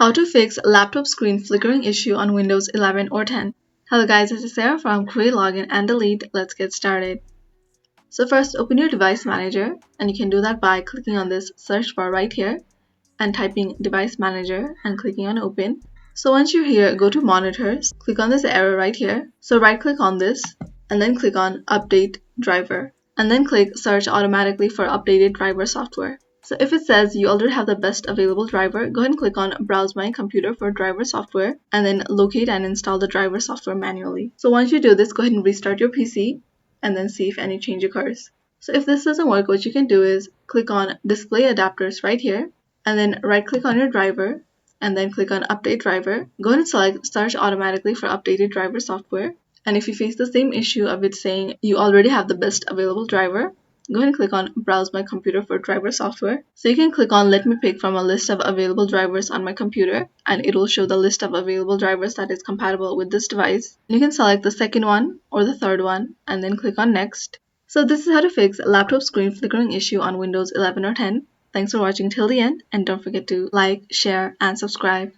How to fix laptop screen flickering issue on Windows 11 or 10. Hello guys, this is Sarah from Create, Login and Delete. Let's get started. So first, open your device manager, and you can do that by clicking on this search bar right here and typing device manager and clicking on open. So once you're here, go to monitors, click on this arrow right here. So right click on this and then click on update driver and then click search automatically for updated driver software. So if it says you already have the best available driver, go ahead and click on browse my computer for driver software and then locate and install the driver software manually. So once you do this, go ahead and restart your PC and then see if any change occurs. So if this doesn't work, what you can do is click on display adapters right here and then right click on your driver and then click on update driver. Go ahead and select search automatically for updated driver software. And if you face the same issue of it saying you already have the best available driver, go ahead and click on browse my computer for driver software. So you can click on let me pick from a list of available drivers on my computer and it will show the list of available drivers that is compatible with this device. You can select the second one or the third one and then click on next. So this is how to fix laptop screen flickering issue on Windows 11 or 10. Thanks for watching till the end and don't forget to like, share and subscribe.